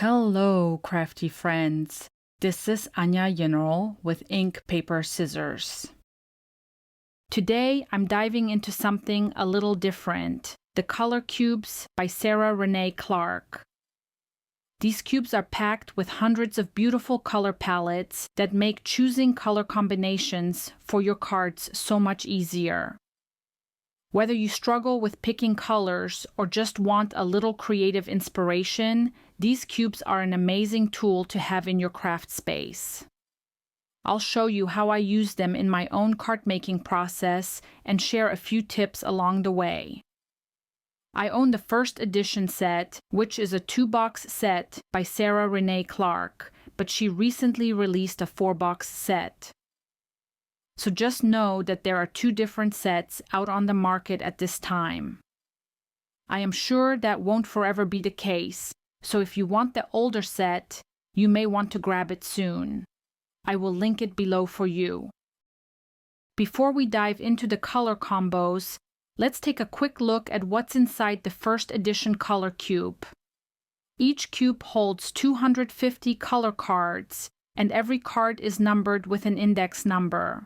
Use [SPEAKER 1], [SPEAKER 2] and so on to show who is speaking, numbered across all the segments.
[SPEAKER 1] Hello, crafty friends. This is Anya General with Ink, Paper, Scissors. Today, I'm diving into something a little different, the Color Cubes by Sarah Renae Clark. These cubes are packed with hundreds of beautiful color palettes that make choosing color combinations for your cards so much easier. Whether you struggle with picking colors or just want a little creative inspiration, these cubes are an amazing tool to have in your craft space. I'll show you how I use them in my own card making process and share a few tips along the way. I own the first edition set, which is a 2-box set by Sarah Renae Clark, but she recently released a 4-box set. So just know that there are 2 different sets out on the market at this time. I am sure that won't forever be the case, so if you want the older set, you may want to grab it soon. I will link it below for you. Before we dive into the color combos, let's take a quick look at what's inside the first edition color cube. Each cube holds 250 color cards, and every card is numbered with an index number.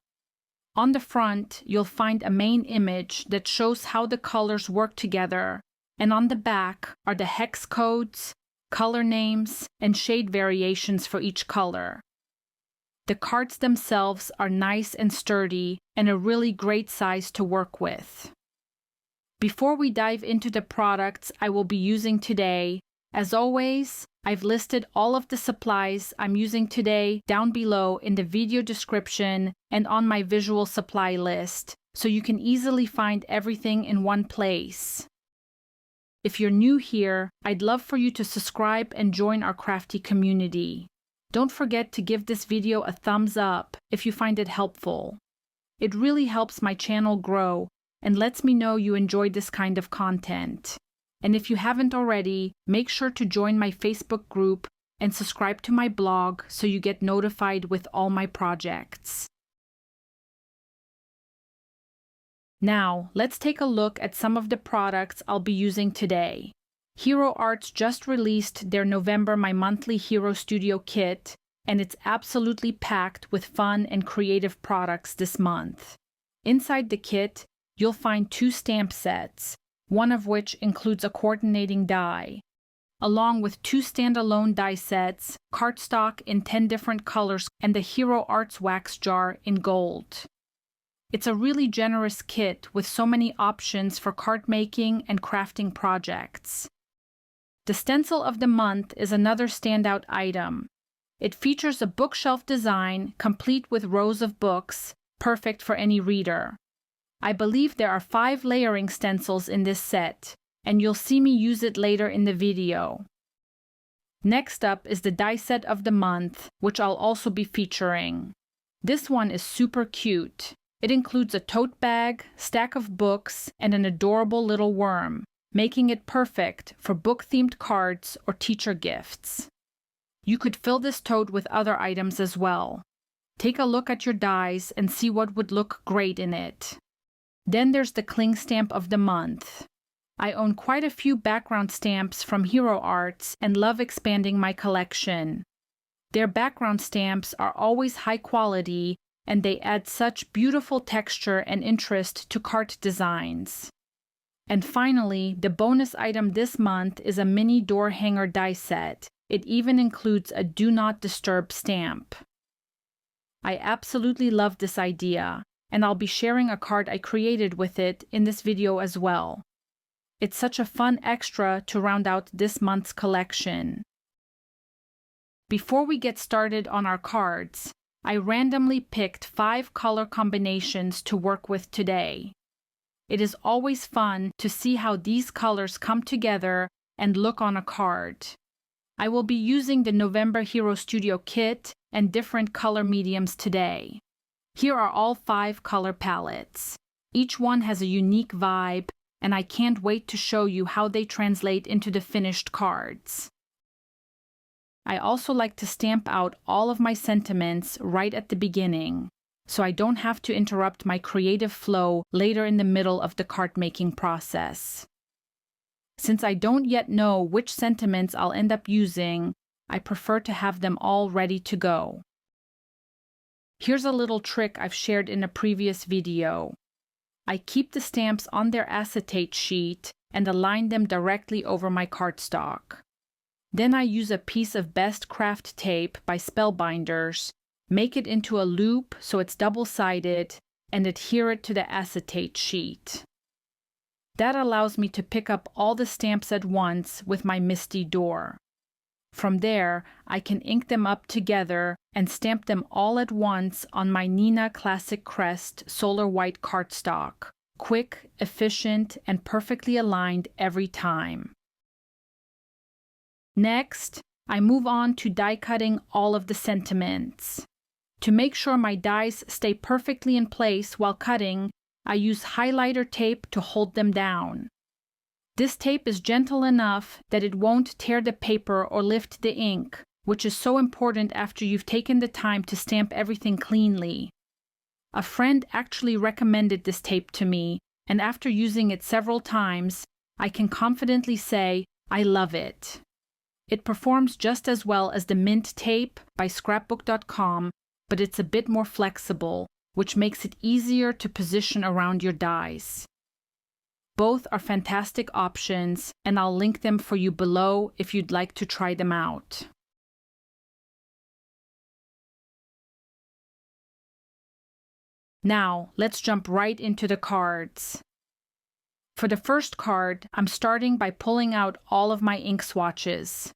[SPEAKER 1] On the front, you'll find a main image that shows how the colors work together, and on the back are the hex codes, color names, and shade variations for each color. The cards themselves are nice and sturdy and a really great size to work with. Before we dive into the products I will be using today, as always, I've listed all of the supplies I'm using today down below in the video description and on my visual supply list, so you can easily find everything in one place. If you're new here, I'd love for you to subscribe and join our crafty community. Don't forget to give this video a thumbs up if you find it helpful. It really helps my channel grow and lets me know you enjoyed this kind of content. And if you haven't already, make sure to join my Facebook group and subscribe to my blog so you get notified with all my projects. Now, let's take a look at some of the products I'll be using today. Hero Arts just released their November My Monthly Hero Studio kit, and it's absolutely packed with fun and creative products this month. Inside the kit, you'll find 2 stamp sets, one of which includes a coordinating die, along with 2 standalone die sets, cardstock in 10 different colors, and the Hero Arts wax jar in gold. It's a really generous kit with so many options for card making and crafting projects. The stencil of the month is another standout item. It features a bookshelf design complete with rows of books, perfect for any reader. I believe there are 5 layering stencils in this set, and you'll see me use it later in the video. Next up is the die set of the month, which I'll also be featuring. This one is super cute. It includes a tote bag, stack of books, and an adorable little worm, making it perfect for book-themed cards or teacher gifts. You could fill this tote with other items as well. Take a look at your dies and see what would look great in it. Then there's the cling stamp of the month. I own quite a few background stamps from Hero Arts and love expanding my collection. Their background stamps are always high quality, and they add such beautiful texture and interest to card designs. And finally, the bonus item this month is a mini door hanger die set. It even includes a Do Not Disturb stamp. I absolutely love this idea, and I'll be sharing a card I created with it in this video as well. It's such a fun extra to round out this month's collection. Before we get started on our cards, I randomly picked 5 color combinations to work with today. It is always fun to see how these colors come together and look on a card. I will be using the November Hero Studio kit and different color mediums today. Here are all 5 color palettes. Each one has a unique vibe, and I can't wait to show you how they translate into the finished cards. I also like to stamp out all of my sentiments right at the beginning, so I don't have to interrupt my creative flow later in the middle of the card making process. Since I don't yet know which sentiments I'll end up using, I prefer to have them all ready to go. Here's a little trick I've shared in a previous video. I keep the stamps on their acetate sheet and align them directly over my cardstock. Then I use a piece of Best Craft tape by Spellbinders, make it into a loop so it's double-sided, and adhere it to the acetate sheet. That allows me to pick up all the stamps at once with my Misty door. From there, I can ink them up together and stamp them all at once on my Nina Classic Crest Solar White cardstock. Quick, efficient, and perfectly aligned every time. Next, I move on to die cutting all of the sentiments. To make sure my dies stay perfectly in place while cutting, I use highlighter tape to hold them down. This tape is gentle enough that it won't tear the paper or lift the ink, which is so important after you've taken the time to stamp everything cleanly. A friend actually recommended this tape to me, and after using it several times, I can confidently say I love it. It performs just as well as the mint tape by scrapbook.com, but it's a bit more flexible, which makes it easier to position around your dies. Both are fantastic options, and I'll link them for you below if you'd like to try them out. Now, let's jump right into the cards. For the first card, I'm starting by pulling out all of my ink swatches.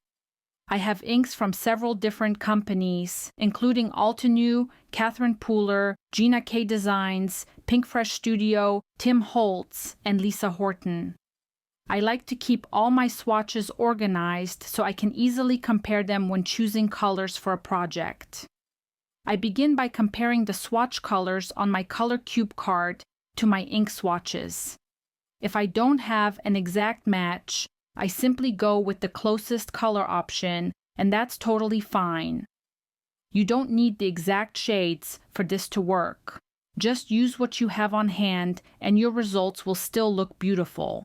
[SPEAKER 1] I have inks from several different companies, including Altenew, Catherine Pooler, Gina K Designs, Pink Fresh Studio, Tim Holtz, and Lisa Horton. I like to keep all my swatches organized so I can easily compare them when choosing colors for a project. I begin by comparing the swatch colors on my color cube card to my ink swatches. If I don't have an exact match, I simply go with the closest color option, and that's totally fine. You don't need the exact shades for this to work. Just use what you have on hand, and your results will still look beautiful.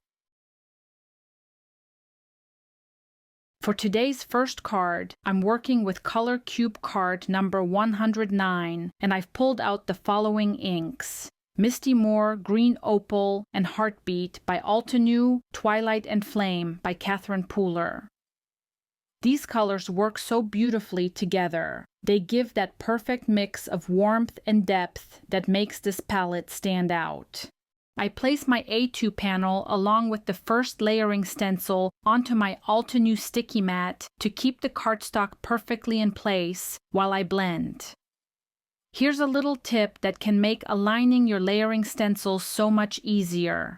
[SPEAKER 1] For today's first card, I'm working with Color Cube card number 109, and I've pulled out the following inks: Misty, Moor, Green Opal, and Heartbeat by Altenew, Twilight and Flame by Catherine Pooler. These colors work so beautifully together. They give that perfect mix of warmth and depth that makes this palette stand out. I place my A2 panel along with the first layering stencil onto my Altenew sticky mat to keep the cardstock perfectly in place while I blend. Here's a little tip that can make aligning your layering stencils so much easier.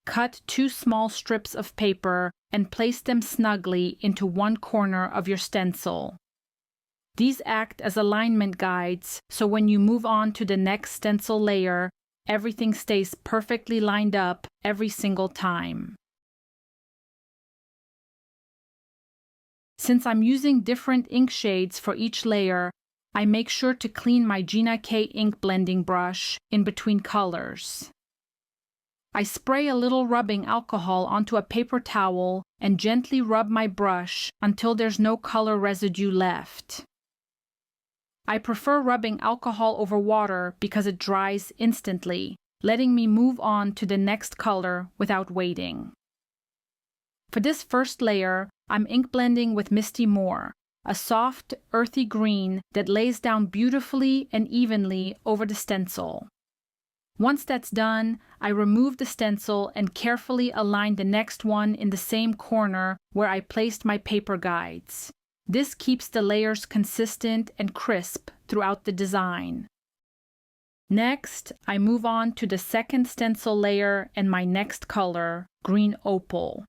[SPEAKER 1] Cut 2 small strips of paper and place them snugly into one corner of your stencil. These act as alignment guides, so when you move on to the next stencil layer, everything stays perfectly lined up every single time. Since I'm using different ink shades for each layer, I make sure to clean my Gina K ink blending brush in between colors. I spray a little rubbing alcohol onto a paper towel and gently rub my brush until there's no color residue left. I prefer rubbing alcohol over water because it dries instantly, letting me move on to the next color without waiting. For this first layer, I'm ink blending with Misty Moor, a soft, earthy green that lays down beautifully and evenly over the stencil. Once that's done, I remove the stencil and carefully align the next one in the same corner where I placed my paper guides. This keeps the layers consistent and crisp throughout the design. Next, I move on to the second stencil layer and my next color, Green Opal.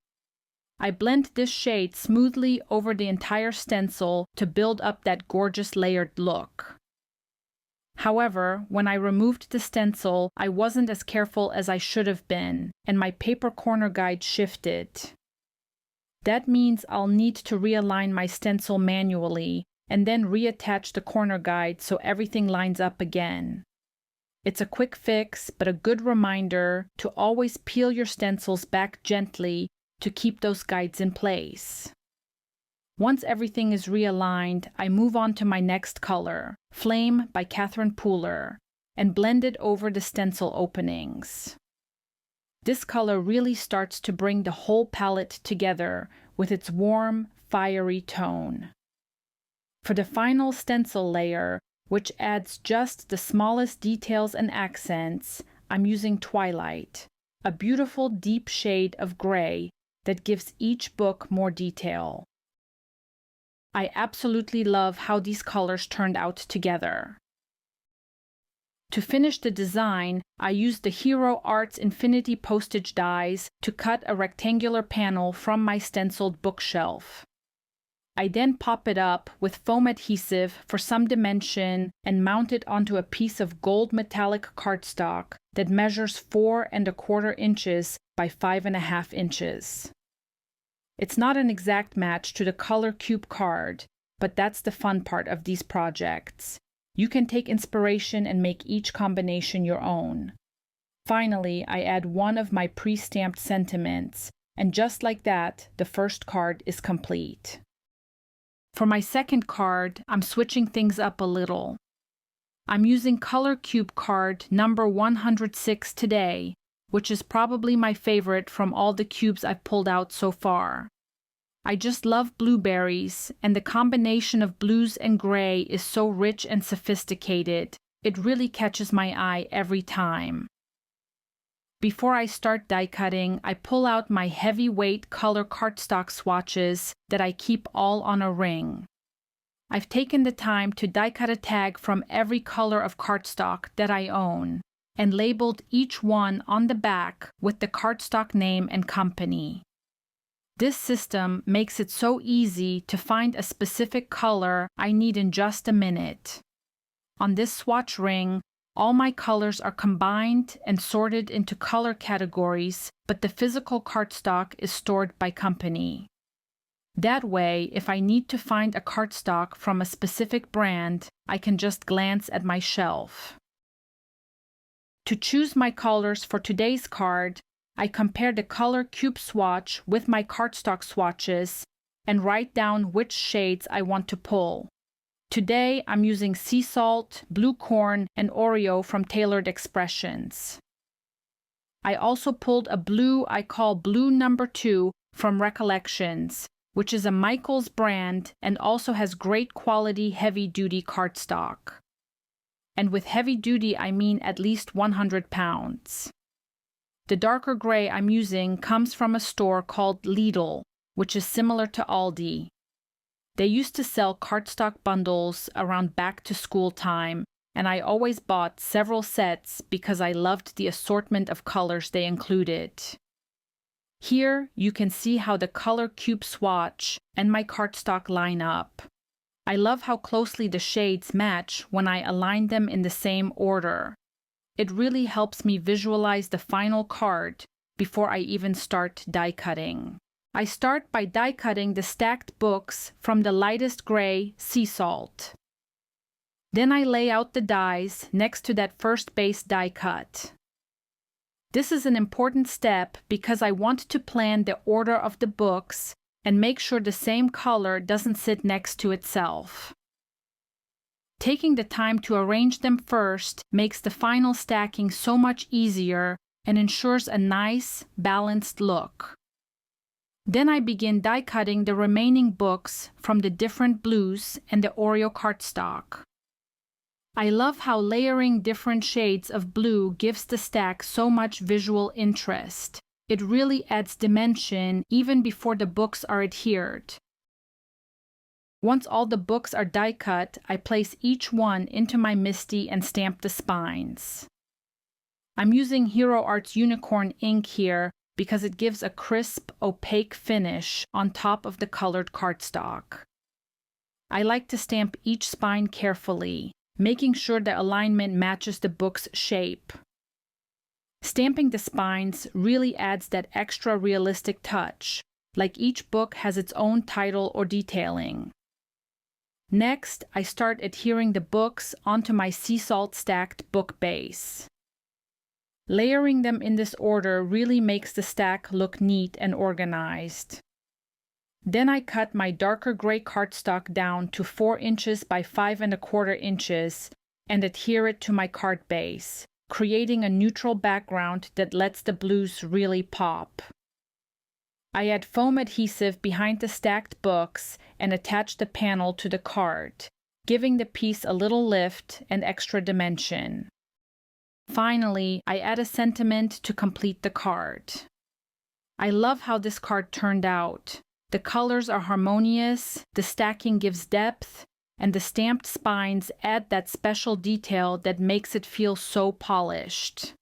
[SPEAKER 1] I blend this shade smoothly over the entire stencil to build up that gorgeous layered look. However, when I removed the stencil, I wasn't as careful as I should have been, and my paper corner guide shifted. That means I'll need to realign my stencil manually, and then reattach the corner guide so everything lines up again. It's a quick fix, but a good reminder to always peel your stencils back gently to keep those guides in place. Once everything is realigned, I move on to my next color, Flame by Catherine Pooler, and blend it over the stencil openings. This color really starts to bring the whole palette together with its warm, fiery tone. For the final stencil layer, which adds just the smallest details and accents, I'm using Twilight, a beautiful deep shade of gray that gives each book more detail. I absolutely love how these colors turned out together. To finish the design, I used the Hero Arts Infinity postage dies to cut a rectangular panel from my stenciled bookshelf. I then pop it up with foam adhesive for some dimension and mount it onto a piece of gold metallic cardstock that measures 4¼ inches by 5½ inches. It's not an exact match to the color cube card, but that's the fun part of these projects. You can take inspiration and make each combination your own. Finally, I add one of my pre-stamped sentiments, and just like that, the first card is complete. For my second card, I'm switching things up a little. I'm using Color Cube card number 106 today, which is probably my favorite from all the cubes I've pulled out so far. I just love blueberries, and the combination of blues and gray is so rich and sophisticated, it really catches my eye every time. Before I start die cutting, I pull out my heavyweight color cardstock swatches that I keep all on a ring. I've taken the time to die cut a tag from every color of cardstock that I own, and labeled each one on the back with the cardstock name and company. This system makes it so easy to find a specific color I need in just a minute. On this swatch ring, all my colors are combined and sorted into color categories, but the physical cardstock is stored by company. That way, if I need to find a cardstock from a specific brand, I can just glance at my shelf. To choose my colors for today's card, I compare the color cube swatch with my cardstock swatches and write down which shades I want to pull. Today, I'm using Sea Salt, Blue Corn, and Oreo from Tailored Expressions. I also pulled a blue I call Blue Number 2 from Recollections, which is a Michaels brand and also has great quality heavy-duty cardstock. And with heavy-duty, I mean at least 100 pounds. The darker gray I'm using comes from a store called Lidl, which is similar to Aldi. They used to sell cardstock bundles around back-to-school time, and I always bought several sets because I loved the assortment of colors they included. Here, you can see how the color cube swatch and my cardstock line up. I love how closely the shades match when I align them in the same order. It really helps me visualize the final card before I even start die cutting. I start by die cutting the stacked books from the lightest gray Sea Salt. Then I lay out the dies next to that first base die cut. This is an important step because I want to plan the order of the books and make sure the same color doesn't sit next to itself. Taking the time to arrange them first makes the final stacking so much easier and ensures a nice, balanced look. Then I begin die cutting the remaining books from the different blues and the Oreo cardstock. I love how layering different shades of blue gives the stack so much visual interest. It really adds dimension even before the books are adhered. Once all the books are die cut, I place each one into my Misty and stamp the spines. I'm using Hero Arts Unicorn ink here because it gives a crisp, opaque finish on top of the colored cardstock. I like to stamp each spine carefully, making sure the alignment matches the book's shape. Stamping the spines really adds that extra realistic touch, like each book has its own title or detailing. Next, I start adhering the books onto my Sea Salt stacked book base. Layering them in this order really makes the stack look neat and organized. Then I cut my darker gray cardstock down to 4 inches by 5¼ inches and adhere it to my card base, creating a neutral background that lets the blues really pop. I add foam adhesive behind the stacked books and attach the panel to the card, giving the piece a little lift and extra dimension. Finally, I add a sentiment to complete the card. I love how this card turned out. The colors are harmonious, the stacking gives depth, and the stamped spines add that special detail that makes it feel so polished.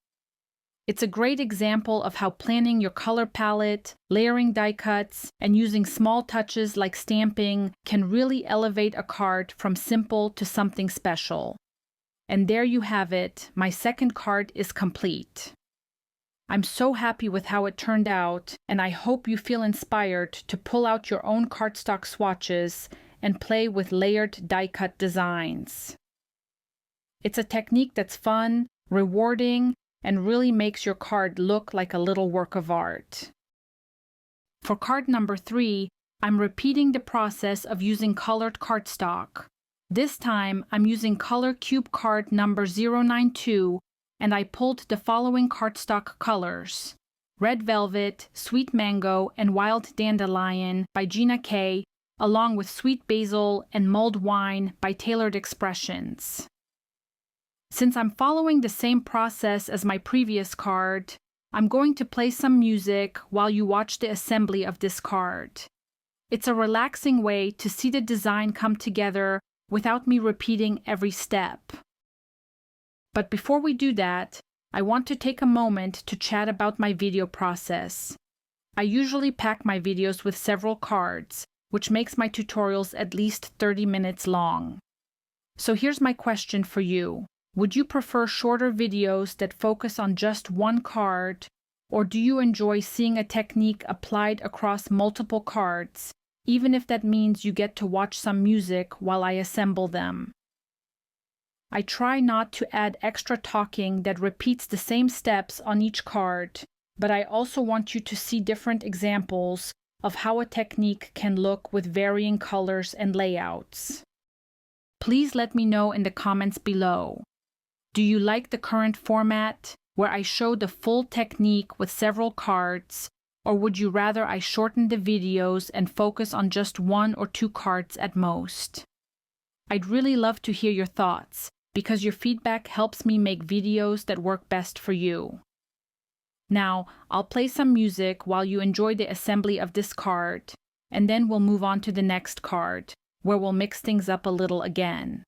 [SPEAKER 1] It's a great example of how planning your color palette, layering die cuts, and using small touches like stamping can really elevate a card from simple to something special. And there you have it, my second card is complete. I'm so happy with how it turned out, and I hope you feel inspired to pull out your own cardstock swatches and play with layered die-cut designs. It's a technique that's fun, rewarding, and really makes your card look like a little work of art. For card number 3, I'm repeating the process of using colored cardstock. This time, I'm using Color Cube card number 092, and I pulled the following cardstock colors: Red Velvet, Sweet Mango, and Wild Dandelion by Gina K, along with Sweet Basil and Mulled Wine by Tailored Expressions. Since I'm following the same process as my previous card, I'm going to play some music while you watch the assembly of this card. It's a relaxing way to see the design come together without me repeating every step. But before we do that, I want to take a moment to chat about my video process. I usually pack my videos with several cards, which makes my tutorials at least 30 minutes long. So here's my question for you. Would you prefer shorter videos that focus on just one card, or do you enjoy seeing a technique applied across multiple cards, even if that means you get to watch some music while I assemble them? I try not to add extra talking that repeats the same steps on each card, but I also want you to see different examples of how a technique can look with varying colors and layouts. Please let me know in the comments below. Do you like the current format, where I show the full technique with several cards, or would you rather I shorten the videos and focus on just 1 or 2 cards at most? I'd really love to hear your thoughts, because your feedback helps me make videos that work best for you. Now, I'll play some music while you enjoy the assembly of this card, and then we'll move on to the next card, where we'll mix things up a little again.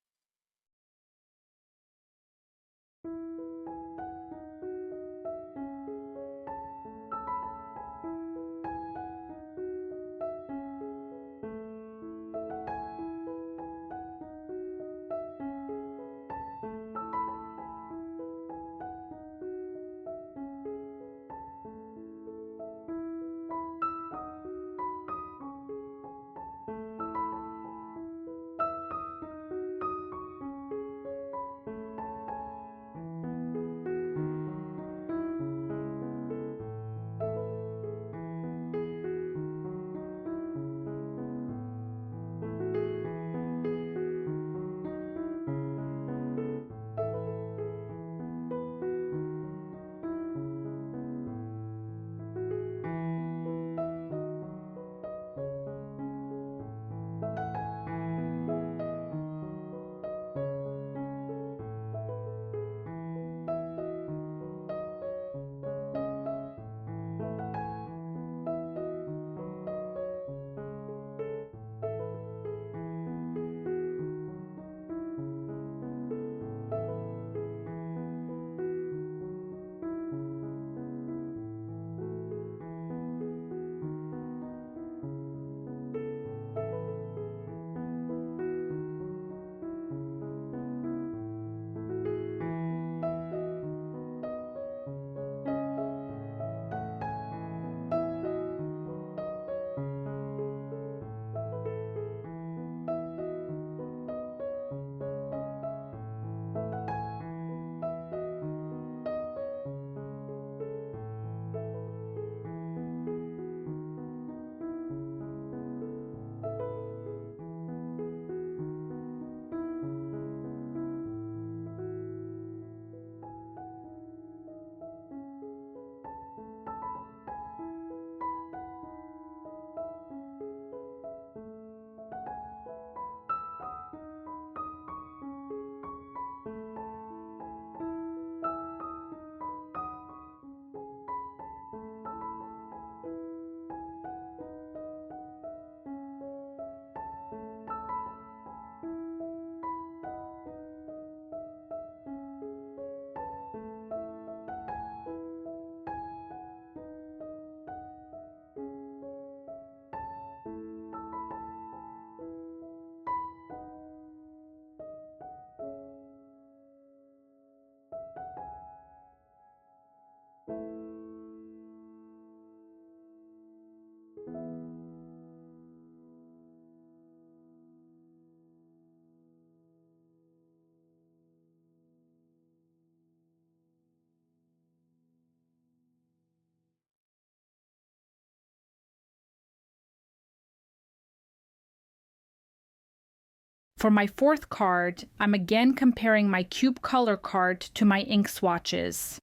[SPEAKER 1] For my fourth card, I'm again comparing my Cube Color card to my ink swatches.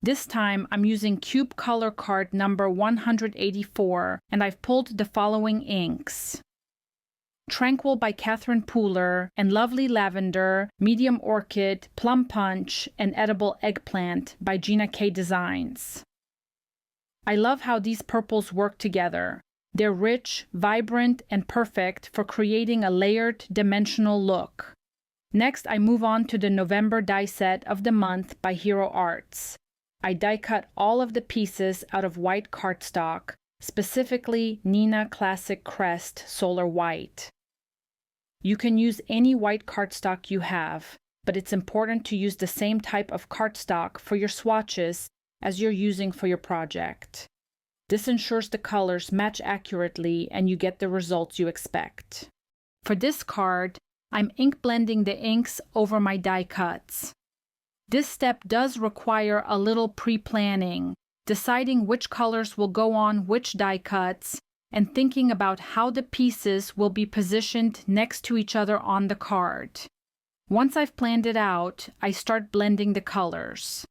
[SPEAKER 1] This time, I'm using Cube Color card number 184, and I've pulled the following inks: Tranquil by Catherine Pooler, and Lovely Lavender, Medium Orchid, Plum Punch, and Edible Eggplant by Gina K Designs. I love how these purples work together. They're rich, vibrant, and perfect for creating a layered, dimensional look. Next, I move on to the November die set of the month by Hero Arts. I die cut all of the pieces out of white cardstock, specifically Neenah Classic Crest Solar White. You can use any white cardstock you have, but it's important to use the same type of cardstock for your swatches as you're using for your project. This ensures the colors match accurately and you get the results you expect. For this card, I'm ink blending the inks over my die cuts. This step does require a little pre-planning, deciding which colors will go on which die cuts, and thinking about how the pieces will be positioned next to each other on the card. Once I've planned it out, I start blending the colors.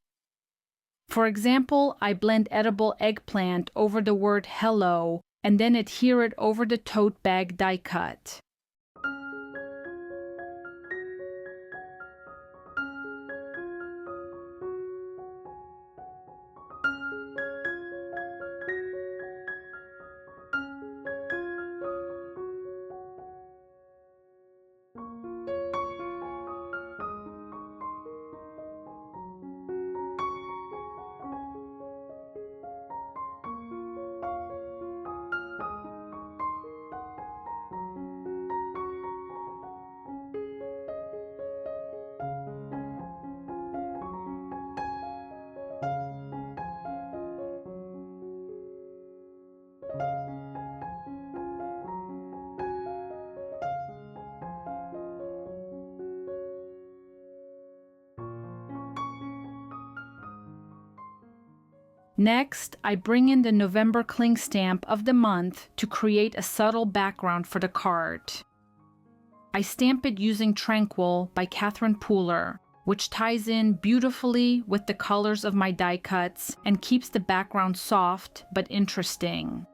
[SPEAKER 1] For example, I blend Edible Eggplant over the word hello and then adhere it over the tote bag die cut. Next, I bring in the November cling stamp of the month to create a subtle background for the card. I stamp it using Tranquil by Catherine Pooler, which ties in beautifully with the colors of my die cuts and keeps the background soft but interesting.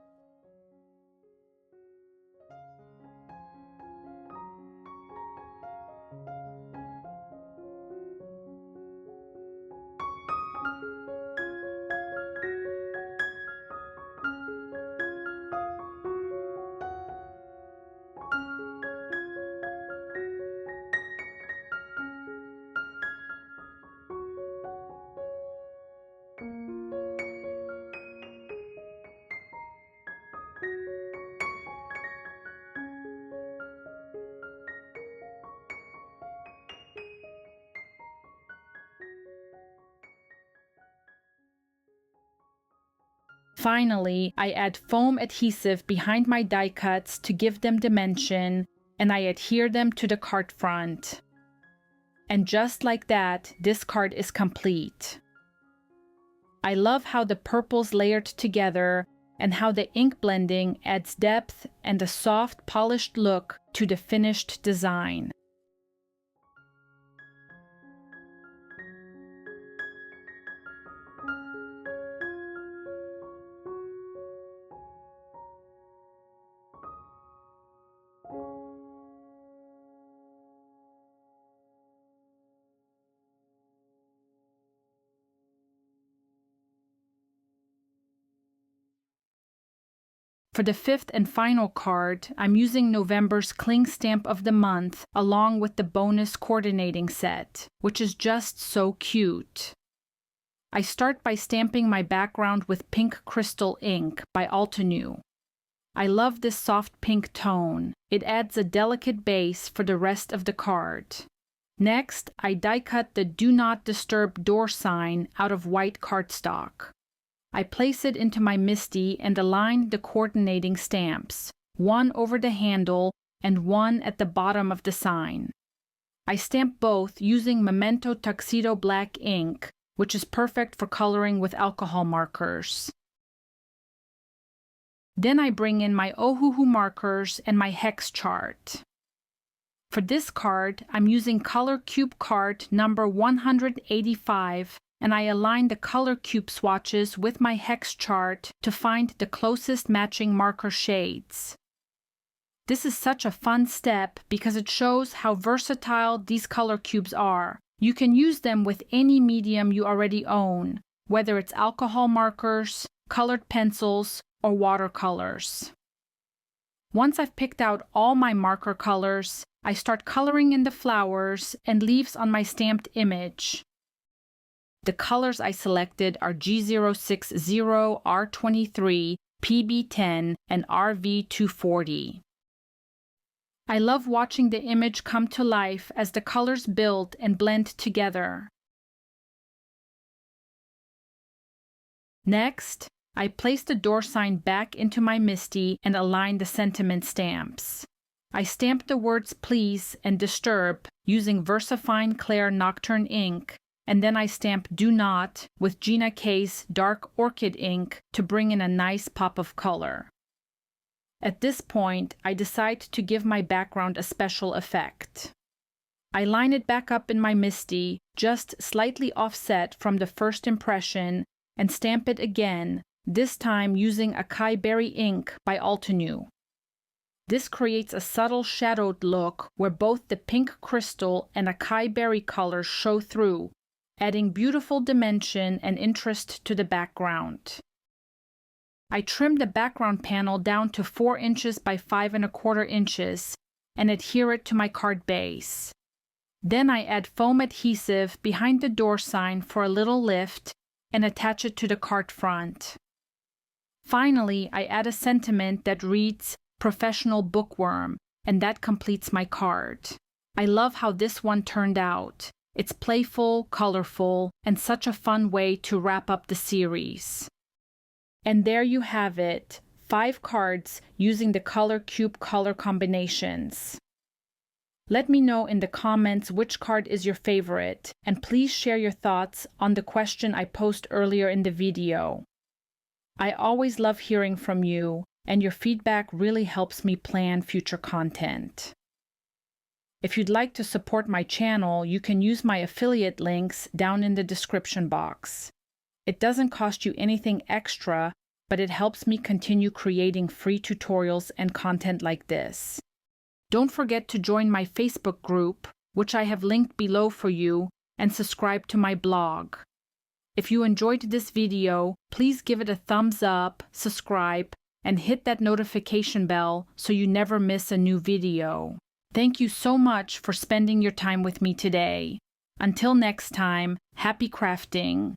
[SPEAKER 1] Finally, I add foam adhesive behind my die cuts to give them dimension, and I adhere them to the card front. And just like that, this card is complete. I love how the purples layered together and how the ink blending adds depth and a soft, polished look to the finished design. For the fifth and final card, I'm using November's Cling Stamp of the Month along with the bonus coordinating set, which is just so cute. I start by stamping my background with Pink Crystal ink by Altenew. I love this soft pink tone. It adds a delicate base for the rest of the card. Next, I die cut the Do Not Disturb door sign out of white cardstock. I place it into my Misty and align the coordinating stamps, one over the handle and one at the bottom of the sign. I stamp both using Memento Tuxedo Black ink, which is perfect for coloring with alcohol markers. Then I bring in my Ohuhu markers and my hex chart. For this card, I'm using Color Cube card number 185, and I align the color cube swatches with my hex chart to find the closest matching marker shades. This is such a fun step because it shows how versatile these color cubes are. You can use them with any medium you already own, whether it's alcohol markers, colored pencils, or watercolors. Once I've picked out all my marker colors, I start coloring in the flowers and leaves on my stamped image. The colors I selected are G060, R23, PB10, and RV240. I love watching the image come to life as the colors build and blend together. Next, I place the door sign back into my Misty and align the sentiment stamps. I stamp the words Please and Disturb using VersaFine Clair Nocturne ink, and then I stamp Do Not with Gina K's Dark Orchid ink to bring in a nice pop of color. At this point, I decide to give my background a special effect. I line it back up in my Misty, just slightly offset from the first impression, and stamp it again, this time using Acai Berry ink by Altenew. This creates a subtle shadowed look where both the pink crystal and Acai Berry colors show through, adding beautiful dimension and interest to the background. I trim the background panel down to 4 inches by 5 1/4 inches and adhere it to my card base. Then I add foam adhesive behind the door sign for a little lift and attach it to the card front. Finally, I add a sentiment that reads Professional Bookworm, and that completes my card. I love how this one turned out. It's playful, colorful, and such a fun way to wrap up the series. And there you have it, 5 cards using the Color Cube color combinations. Let me know in the comments which card is your favorite, and please share your thoughts on the question I posed earlier in the video. I always love hearing from you, and your feedback really helps me plan future content. If you'd like to support my channel, you can use my affiliate links down in the description box. It doesn't cost you anything extra, but it helps me continue creating free tutorials and content like this. Don't forget to join my Facebook group, which I have linked below for you, and subscribe to my blog. If you enjoyed this video, please give it a thumbs up, subscribe, and hit that notification bell so you never miss a new video. Thank you so much for spending your time with me today. Until next time, happy crafting!